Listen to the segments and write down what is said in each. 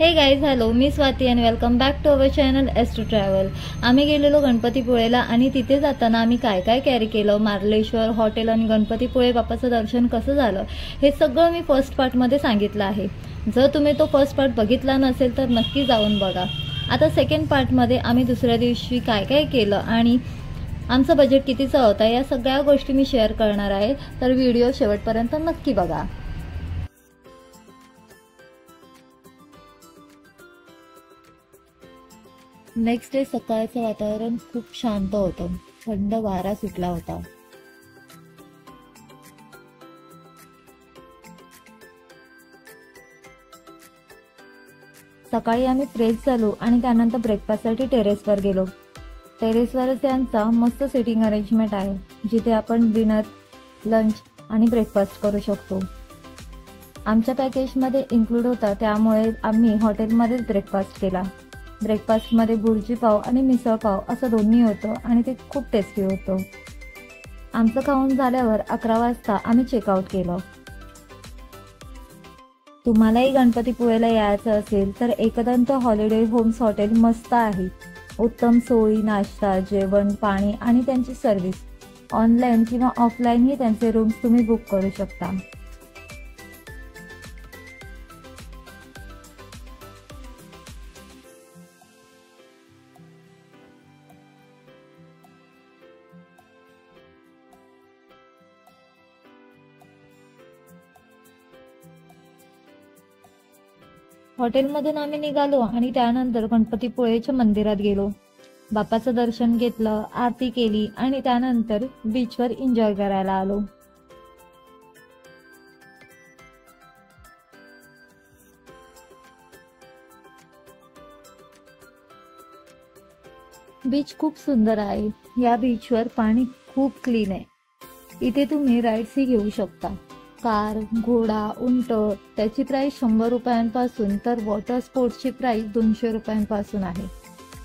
हे guys, hello, मी स्वाती आणि welcome back to our channel S two travel. आम्ही गेलेलो गणपतीपुळेला आणि तिथे जाताना आम्ही काय काय कॅरी केलं, मार्लेश्वर हॉटेल आणि गणपतीपुळे बाप्पाचं दर्शन कसं झालं हे सगळं मी फर्स्ट पार्टमध्ये सांगितलं आहे. जर तुम्ही तो फर्स्ट पार्ट बघितला नसेल तर नक्की जाऊन बघा. आता सेकंड पार्टमध्ये आम्ही दुसऱ्या दिवशी काय काय केलं आणि आमचं बजेट कितीचं होतं या सगळ्या गोष्टी मी शेअर करणार आहे, तर व्हिडिओ शेवटपर्यंत नक्की बघा. नेक्स्ट डे सकाळचं वातावरण खूप शांत होतं, थंड वारा सुटला होता. सकाळी आम्ही फ्रेश झालो आणि त्यानंतर ब्रेकफास्टसाठी टेरेसवर गेलो. टेरेसवरच त्यांचा मस्त सिटिंग अरेंजमेंट आहे, जिथे आपण डिनर, लंच आणि ब्रेकफास्ट करू शकतो. आमच्या पॅकेजमध्ये इन्क्लूड होता, त्यामुळे आम्ही हॉटेलमध्येच ब्रेकफास्ट केला. ब्रेकफास्टमध्ये भुर्जी पाव आणि मिसळ पाव असं दोन्ही होतं आणि ते खूप टेस्टी होतं. आमचं खाऊन झाल्यावर 11 वाजता आम्ही चेकआउट केलं. तुम्हालाही गणपतीपुळेला यायचं असेल तर एकदंत हॉलिडे होम्स हॉटेल मस्त आहे. उत्तम सोयी, नाश्ता, जेवण, पाणी आणि त्यांची सर्व्हिस. ऑनलाईन किंवा ऑफलाईनही त्यांचे रूम्स तुम्ही बुक करू शकता. हॉटेलमधून आम्ही निघालो आणि त्यानंतर गणपतीपुळेच्या मंदिरात गेलो. बाप्पाचं दर्शन घेतलं, आरती केली आणि त्यानंतर बीचवर एन्जॉय करायला आलो. बीच खूप सुंदर आहे. या बीचवर पाणी खूप क्लीन आहे. इथे तुम्ही राईड्सही घेऊ शकता. कार, घोडा, उंट, त्याची प्राइस 100 रुपयांपासून तर वॉटर स्पोर्ट्सची प्राइस 200 रुपयांपासून आहे.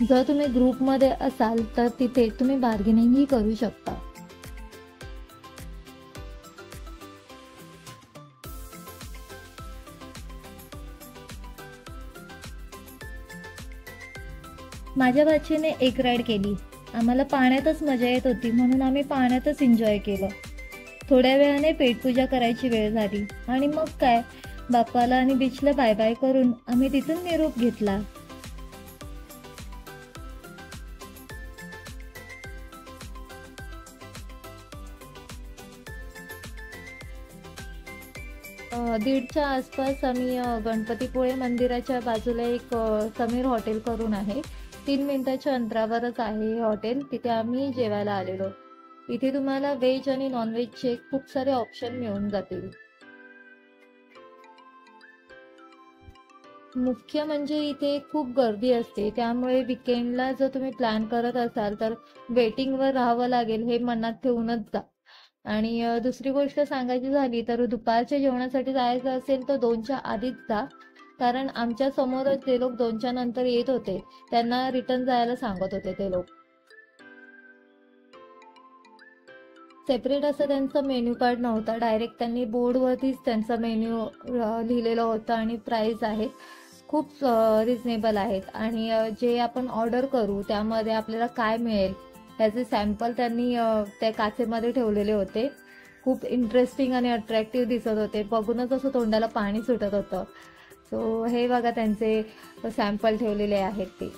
जर तुम्ही ग्रुपमध्ये असाल तर तिथे तुम्ही बार्गेनिंगही करू शकता. माझ्या भाचीने एक राईड केली. आम्हाला पाण्यातच मजा येत होती म्हणून आम्ही पाण्यातच एन्जॉय केलं. थोड्या वेळाने पेटपूजा करायची वेळ झाली आणि मग काय, बाप्पाला आणि बीचला बाय बाय करून आम्ही तिथून निरोप घेतला. दीडच्या आसपास आम्ही गणपतीपुळे मंदिराच्या बाजूला एक समीर हॉटेल करून आहे, 3 मिनिटाच्या अंतरावरच आहे हे हॉटेल. तिथे आम्ही जेवायला आलेलो. इथे तुम्हाला व्हेज आणि नॉनव्हेजचे खूप सारे ऑप्शन मिळून जातील. मुख्य म्हणजे इथे खूप गर्दी असते, त्यामुळे विकेंडला जर तुम्ही प्लॅन करत असाल तर वेटिंगवर राहावं लागेल हे मनात ठेवूनच जा. आणि दुसरी गोष्ट सांगायची झाली तर दुपारच्या जेवणासाठी जायचं असेल तर 2च्या आधीच जा, कारण आमच्या समोरच जे लोक 2च्या नंतर येत होते त्यांना रिटर्न जायला सांगत होते ते लोक. सेपरेट असं त्यांचं मेन्यू कार्ड नव्हतं, डायरेक्ट त्यांनी बोर्डवरतीच त्यांचा मेन्यू लिहिलेलं होतं आणि प्राईस आहेत खूप रिजनेबल आहेत. आणि जे आपण ऑर्डर करू त्यामध्ये आपल्याला काय मिळेल त्याचे सॅम्पल त्यांनी त्या काचेमध्ये ठेवलेले होते. खूप इंटरेस्टिंग आणि अट्रॅक्टिव्ह दिसत होते, बघूनच असं तोंडाला पाणी सुटत होतं. सो हे बघा त्यांचे सॅम्पल ठेवलेले आहेत ते.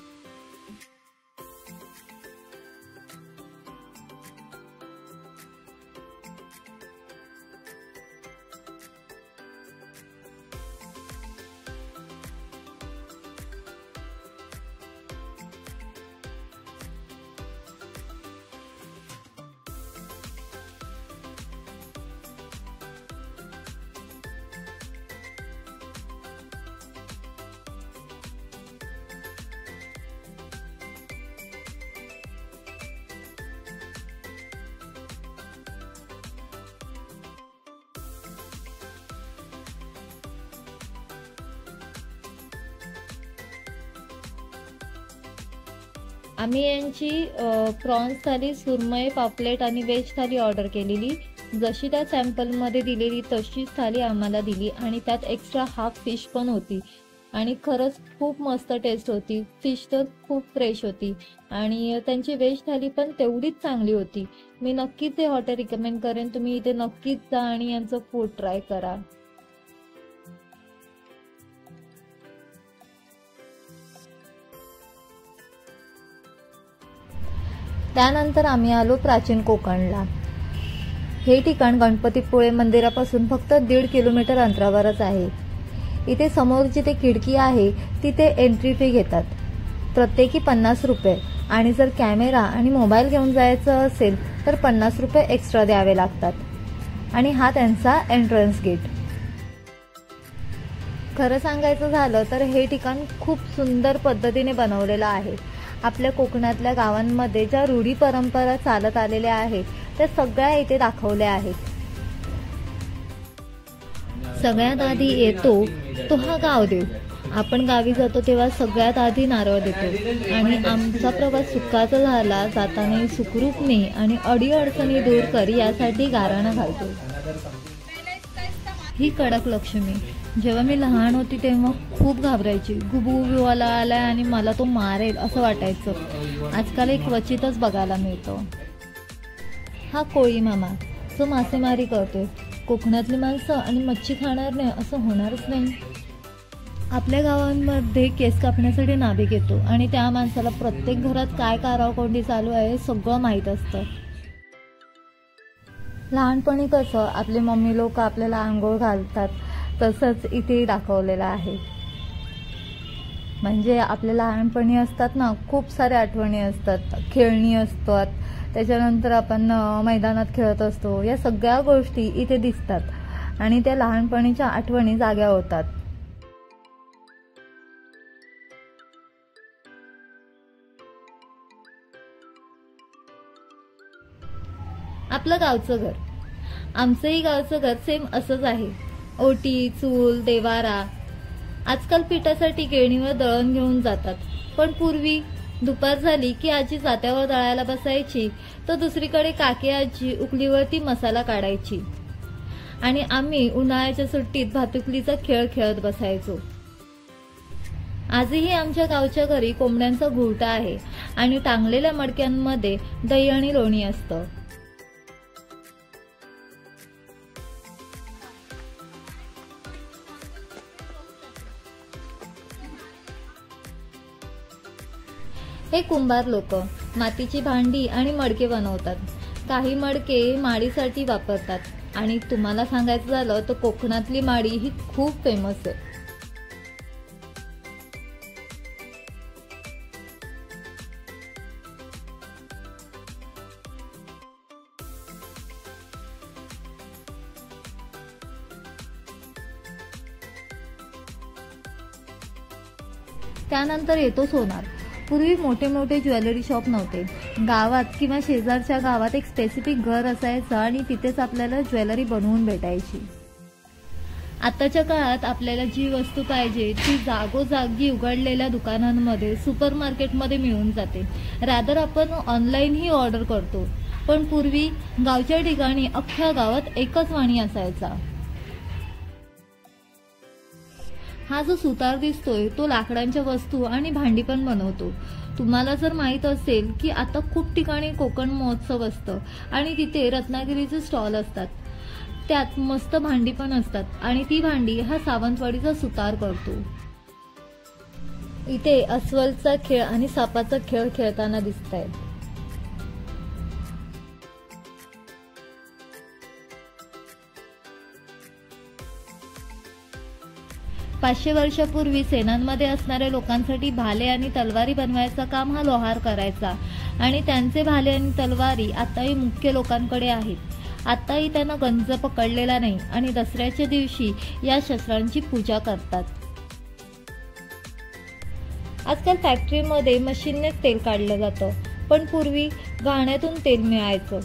आम्ही यांची प्रॉन्स थाली, सुरमई, पापलेट आणि व्हेज थाली ऑर्डर केलेली. जशी त्या सॅम्पलमध्ये दिलेली तशीच थाली आम्हाला दिली आणि त्यात एक्स्ट्रा हाफ फिश पण होती. आणि खरंच खूप मस्त टेस्ट होती. फिश तर खूप फ्रेश होती आणि त्यांची व्हेज थाली पण तेवढीच चांगली होती. मी नक्कीच हे हॉटेल रिकमेंड करेन. तुम्ही इथे नक्कीच जा आणि यांचं फूड ट्राय करा. त्यानंतर आम्ही आलो प्राचीन कोकणला. हे ठिकाण गणपतीपुळे मंदिरापासून फक्त 1.5 किलोमीटर अंतरावरच आहे. इथे समोर जिथे खिडकी आहे तिथे एंट्री फी घेतात, प्रत्येकी 50 रुपये. आणि जर कॅमेरा आणि मोबाईल घेऊन जायचं असेल तर 50 रुपये एक्स्ट्रा द्यावे लागतात. आणि हा त्यांचा एंट्रन्स गेट. खरं सांगायचं झालं तर हे ठिकाण खूप सुंदर पद्धतीने बनवलेलं आहे. आपल्या कोकणातल्या गावांमध्ये ज्या रूढी परंपरा चालत आलेल्या आहेत त्या सगळ्या इथे दाखवल्या आहेत. सगळ्यात आधी येतो तो हा गावदेव. आपण गावी जातो तेव्हा सगळ्यात आधी नारळ देतो आणि आमचा प्रवास सुखाचा झाला, जाताना सुखरूपने आणि अडीअडचणी दूर कर यासाठी गाराणं घालतो. ही कडक लक्ष्मी. जेव्हा मी लहान होती तेव्हा खूप घाबरायची. गुबगुबीवाला आलाय आणि मला तो मारेल असं वाटायचं. आजकाल एक क्वचितच बघायला मिळतो. हा कोळी मामा जो मासेमारी करतोय. कोकणातली माणसं आणि मच्छी खाणार नाही असं होणारच नाही. आपल्या गावांमध्ये केस कापण्यासाठी नाभिक येतो आणि त्या माणसाला प्रत्येक घरात काय कारावकोंडी चालू आहे सगळं माहीत असतं. लहानपणी कसं आपले मम्मी लोक आपल्याला आंघोळ घालतात तसंच इथे दाखवलेलं आहे. म्हणजे आपल्या लहानपणी असतात ना, खूप साऱ्या आठवणी असतात, खेळणी असतात, त्याच्यानंतर आपण मैदानात खेळत असतो. या सगळ्या गोष्टी इथे दिसतात आणि त्या लहानपणीच्या आठवणी जाग्या होतात. आपलं गावचं घर. आमचंही गावचं घर सेम असंच आहे. ओटी, चूल, देवारा. आजकाल पिठासाठी गिरणीवर दळण घेऊन जातात, पण पूर्वी दुपार झाली की आजी जात्यावर दळायला बसायची तर दुसरीकडे काकी आजी उकलीवरती मसाला काढायची आणि आम्ही उन्हाळ्याच्या सुट्टीत भातुकलीचा खेळ खेळत बसायचो. आजही आमच्या गावच्या घरी कोंबड्यांचा घुरटा आहे आणि टांगलेल्या मडक्यांमध्ये दही आणि लोणी असतं. हे कुंभार लोक मातीची भांडी आणि मडके बनवतात. काही मडके माडीसाठी वापरतात आणि तुम्हाला सांगायचं झालं तर कोकणातली माडी ही खूप फेमस आहे. त्यानंतर येतो सोनार. पूर्वी मोठे मोठे ज्वेलरी शॉप नव्हते. गावात किंवा शेजारच्या गावात एक स्पेसिफिक घर असायचं आणि तिथेच आपल्याला ज्वेलरी बनवून भेटायची. आताच्या काळात आपल्याला जी वस्तू पाहिजे ती जागोजागी उघडलेल्या दुकानांमध्ये, सुपर मार्केटमध्ये मिळून जाते. रादर आपण ऑनलाईनही ऑर्डर करतो. पण पूर्वी गावच्या ठिकाणी अख्ख्या गावात एकच वाणी असायचा. हा जो सुतार दिसतोय तो लाकडांच्या वस्तू आणि भांडी पण बनवतो. तुम्हाला जर माहित असेल की आता खूप ठिकाणी कोकण महोत्सव असतं आणि तिथे रत्नागिरीचे स्टॉल असतात, त्यात मस्त भांडी पण असतात आणि ती भांडी हा सावंतवाडीचा सुतार करतो. इथे अस्वलचा खेळ आणि सापाचा खेळ खेळताना दिसतायत. 500 वर्षापूर्वी सेनांमध्ये असणाऱ्या लोकांसाठी भाले आणि तलवारी बनवायचं काम हा लोहार करायचा आणि त्यांचे भाले आणि तलवारी आताही मुख्य लोकांकडे आहेत. आताही त्यांना गंज पकडलेला नाही आणि दसऱ्याच्या दिवशी या शस्त्रांची पूजा करतात. आजकाल फॅक्टरीमध्ये मशीननेच तेल काढलं जातं, पण पूर्वी घाण्यातून तेल मिळायचं.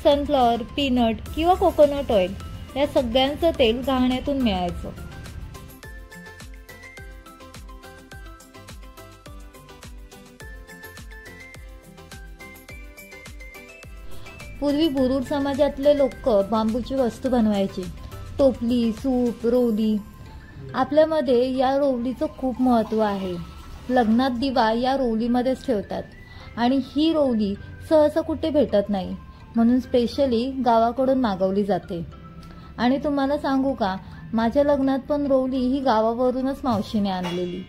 सनफ्लॉवर, पीनट किंवा कोकोनट ऑइल या सगळ्यांचं तेल घाण्यातून मिळायचं. पूर्वी बुरुड समाजातले लोक बांबूची वस्तू बनवायची. टोपली, सूप, रोली. आपल्यामध्ये या रोवलीचं खूप महत्त्व आहे। लग्नात दिवा या रोवलीमध्येच ठेवतात आणि ही रोवली सहसा कुठे भेटत नाही, म्हणून स्पेशली गावाकडून मागवली जाते। आणि तुम्हाला सांगू का, माझ्या लग्नात पण रोवली ही गावावरूनच मावशीने आणलेली।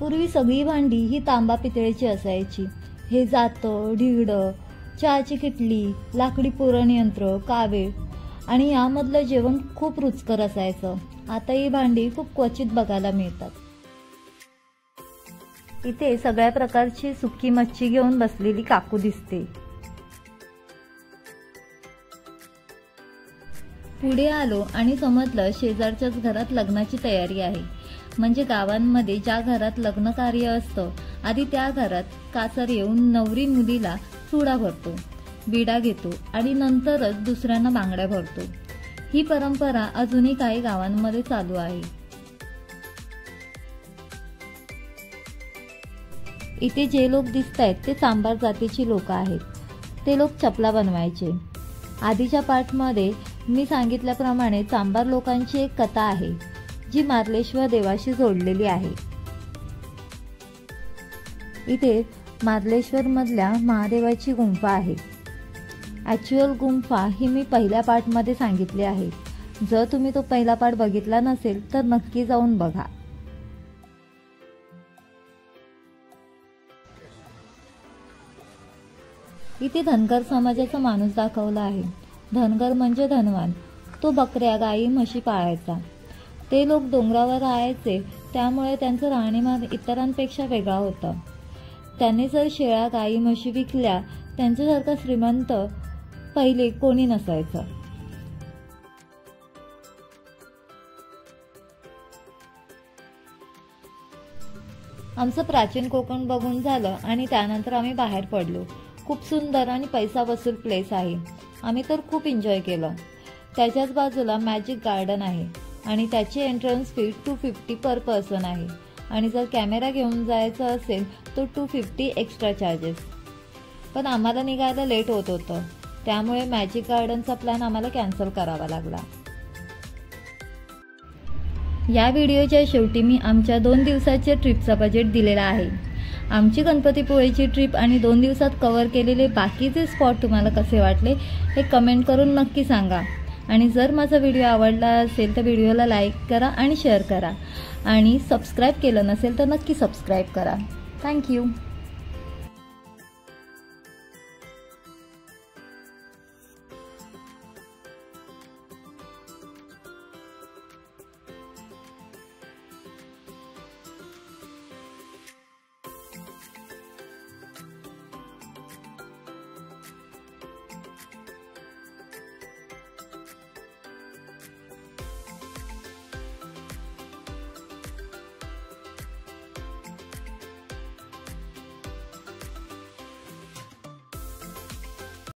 पूर्वी सगळी भांडी ही तांबा पितळेची असायची। हे जातं, ढिगडं, चहाची किटली, लाकडी पुरणयंत्र, कावे आणि यामधलं जेवण खूप रुचकर असायचं। आता ही भांडी खूप क्वचित बघायला मिळतात। इथे सगळ्या प्रकारची सुकी मच्छी घेऊन बसलेली काकू दिसते। पुढे आलो आणि समजलं शेजारच्याच घरात लग्नाची तयारी आहे। म्हणजे गावांमध्ये ज्या घरात लग्न कार्य असतं, आधी त्या घरात कासर येऊन नवरी मुलीला चुडा भरतो, विडा घेतो आणि नंतरच दुसऱ्यांना बांगड्या भरतो। ही परंपरा अजूनही काही गावांमध्ये चालू आहे। इथे जे लोक दिसतायत ते चांभार जातीची लोक आहेत। ते लोक चपला बनवायचे। आधीच्या पाठमध्ये मी सांगितल्याप्रमाणे चांभार लोकांची एक कथा आहे, जी मार्लेश्वर देवाशी जोडलेली आहे। इथे मार्लेश्वर मधल्या महादेवाची गुंफा आहे। ॲक्च्युअल गुंफा ही मी पहिल्या पार्टमध्ये सांगितली आहे। जर तुम्ही तो पहिला पार्ट बघितला नसेल तर नक्की जाऊन बघा। इथे धनगर समाजाचा माणूस दाखवला आहे। धनगर म्हणजे धनवान। तो बकऱ्या, गायी, म्हशी पाळायचा। ते लोक डोंगरावर राहायचे, त्यामुळे त्यांचं राहणीमान इतरांपेक्षा वेगळा होता। त्यांनी जर शेळ्या, गायी, म्हशी विकल्या, त्यांच्यासारखा श्रीमंत पहिले कोणी नसायचं। आमचं प्राचीन कोकण बघून झालं आणि त्यानंतर आम्ही बाहेर पडलो। खूप सुंदर आणि पैसा वसूल प्लेस आहे। आम्ही तर खूप एन्जॉय केलं। त्याच्याच बाजूला मॅजिक गार्डन आहे आणि त्याची एंट्रन्स फी 250 पर पर्सन आहे आणि जर कॅमेरा घेऊन जायचं असेल तर 250 एक्स्ट्रा चार्जेस। पण आम्हाला निघायला लेट होत होतं, त्यामुळे मॅजिक गार्डनचा प्लॅन आम्हाला कॅन्सल करावा लागला। या व्हिडिओच्या शेवटी मी आमच्या 2 दिवसाच्या ट्रिपचा बजेट दिलेला आहे। आमची गणपतीपुळेची ट्रिप आणि 2 दिवसात कव्हर केलेले बाकीचे स्पॉट तुम्हाला कसे वाटले हे कमेंट करून नक्की सांगा। आणि जर माझा व्हिडिओ आवडला असेल तर व्हिडिओला लाईक करा आणि शेअर करा आणि सबस्क्राईब केलं नसेल तर नक्की सबस्क्राईब करा। थँक्यू।